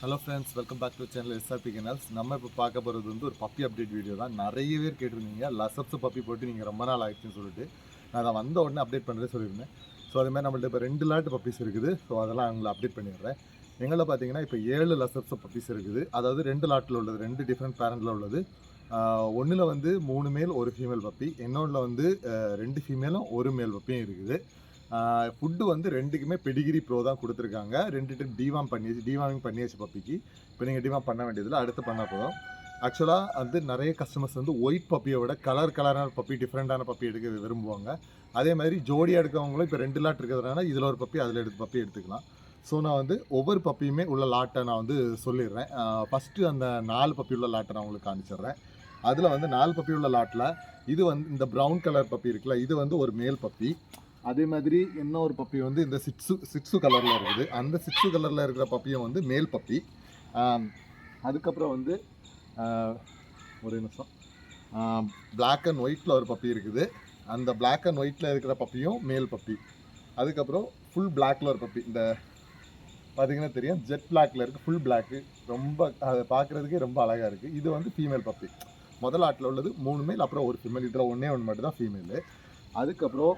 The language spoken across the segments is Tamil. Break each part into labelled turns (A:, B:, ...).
A: Hello friends, welcome back to channel SRP kennels. நம்ம இப்போ பார்க்க போகிறது வந்து ஒரு பப்பி அப்டேட் வீடியோ தான். நிறைய பேர் கேட்டிருந்தீங்க லசப்ஸ் பப்பி போட்டு நீங்கள் ரொம்ப நாள் ஆகிடுச்சுன்னு சொல்லிட்டு நான் அதை வந்த உடனே அப்டேட் பண்ணுறதே சொல்லியிருந்தேன். ஸோ அதுமாதிரி நம்மள்ட்ட இப்போ 2 லாட் பப்பீஸ் இருக்குது. ஸோ அதெல்லாம் அவங்களை அப்டேட் பண்ணிடுறேன். எங்களை பார்த்தீங்கன்னா இப்போ 7 லசப்ஸ் பப்பீஸ் இருக்குது. அதாவது 2 லாட்டில் உள்ளது, 2 டிஃப்ரெண்ட் பேரண்டில் உள்ளது. ஒன்றில் வந்து 3 மேல் 1 ஃபீமேல் பப்பி, இன்னொன்றில் வந்து 2 ஃபீமேலும் 1 மேல் பப்பியும் இருக்குது. ஃபுட்டு வந்து 2க்குமே பெடிகிரி ப்ரோ தான் கொடுத்துருக்காங்க. 2 டைம் டிவார்மிங் பண்ணியாச்சு பப்பிக்கு. இப்போ நீங்கள் டிவார்ம் பண்ண வேண்டியதில்லை, அடுத்து பண்ணால் போதும். ஆக்சுவலாக வந்து நிறைய கஸ்டமர்ஸ் வந்து ஒயிட் பப்பியை விட கலரான பப்பி, டிஃப்ரெண்ட்டான பப்பி எடுக்க விரும்புவாங்க. அதே மாதிரி ஜோடியாக எடுக்கிறவங்களும் இப்போ 2 லாட் இருக்கிறதுனால இதில் ஒரு பப்பி அதில் பப்பி எடுத்துக்கலாம். ஸோ நான் வந்து ஒவ்வொரு பப்பியுமே உள்ள லாட்டை நான் வந்து சொல்லிடுறேன். ஃபஸ்ட்டு அந்த 4 பப்பி உள்ள லாட்டை நான் உங்களுக்கு காமிச்சிடுறேன். அதில் வந்து 4 பப்பி உள்ள லாட்டில் இது வந்து இந்த ப்ரௌன் கலர் பப்பி இருக்குல்ல, இது வந்து ஒரு மேல் பப்பி. அதே மாதிரி இன்னொரு பப்பி வந்து இந்த சிட்ஸு கலரில் இருக்குது. அந்த சிட்ஸு கலரில் இருக்கிற பப்பியும் வந்து மேல் பப்பி. அதுக்கப்புறம் வந்து ஒரு நிமிஷம், பிளாக் அண்ட் ஒயிட்டில் ஒரு பப்பி இருக்குது. அந்த பிளாக் அண்ட் ஒயிட்டில் இருக்கிற பப்பியும் மேல் பப்பி. அதுக்கப்புறம் ஃபுல் பிளாக்கில் ஒரு பப்பி, இந்த பார்த்தீங்கன்னா தெரியும், ஜெட் பிளாக்ல இருக்குது, ஃபுல் பிளாக்கு. ரொம்ப அதை பார்க்குறதுக்கே ரொம்ப அழகாக இருக்குது. இது வந்து ஃபீமேல் பப்பி. முதல் ஆட்டில் உள்ளது 3 மேல், அப்புறம் ஒரு ஃபீமேல். இதில் ஒன்றே மட்டும் தான் ஃபீமேலு. அதுக்கப்புறம்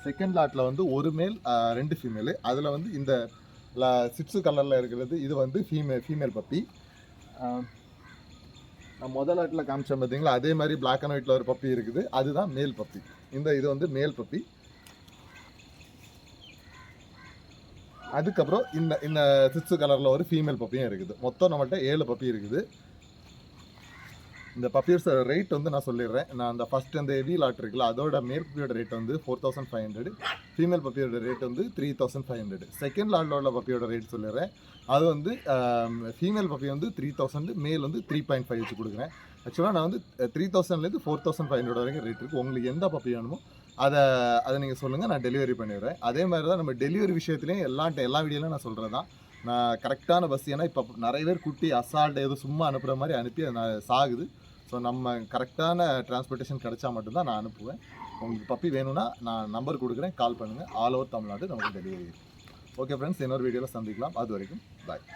A: செகண்ட் லாட்டில் வந்து 1 மேல் 2 ஃபீமேலு. அதில் வந்து இந்த சிட்ஸு கலரில் இருக்கிறது இது வந்து ஃபீமேல் பப்பி. நான் முதல் லாட்டில் காமிச்சேன் பார்த்தீங்களா, அதே மாதிரி பிளாக் அண்ட் ஒயிட்டில் ஒரு பப்பி இருக்குது, அதுதான் மேல் பப்பி. இது வந்து மேல் பப்பி. அதுக்கப்புறம் இந்த சிட்ஸு கலரில் ஒரு ஃபீமேல் பப்பியும் இருக்குது. மொத்தம் நம்மள்கிட்ட 7 பப்பி இருக்குது. இந்த பப்பியோட ரேட் வந்து நான் சொல்லிடுறேன். நான் அந்த ஃபஸ்ட் அந்த ஹெவி லாட் இருக்குல்ல, அதோட மேல் பப்பியோட ரேட் வந்து 4500, ஃபீமேல் பப்பியோட ரேட் வந்து 3500. செகண்ட் லாட்டில் உள்ள பப்பியோட ரேட் சொல்லிடுறேன். அது வந்து ஃபீமேல் பப்பி வந்து 3000, மேல் வந்து 3.5 வச்சு கொடுக்குறேன். ஆக்சுவலாக நான் வந்து 3000லேருந்து 4500 வரைக்கும் ரேட் இருக்குது. உங்களுக்கு எந்த பப்பி வேணுமோ அதை நீங்கள் சொல்லுங்கள், நான் டெலிவரி பண்ணிடுறேன். அதே மாதிரி தான் நம்ம டெலிவரி விஷயத்துலையும் எல்லா வீடியோலையும் நான் சொல்கிறது தான். நான் கரெக்டான பஸ், ஏன்னா இப்போ நிறைய பேர் குட்டி அசால்ட் ஏதோ சும்மா அனுப்புகிற மாதிரி அனுப்பி அது சாகுது. ஸோ நம்ம கரெக்டான டிரான்ஸ்போர்ட்டேஷன் கிடைச்சா மட்டும்தான் நான் அனுப்புவேன். உங்களுக்கு பப்பி வேணும்னா நான் நம்பர் கொடுக்குறேன், கால் பண்ணுங்கள். ஆல் ஓவர் தமிழ்நாடு நமக்கு டெலிவரி இருக்குது. ஓகே ஃப்ரெண்ட்ஸ், இன்னொரு வீடியோவில் சந்திக்கலாம். அது வரைக்கும் பாய்.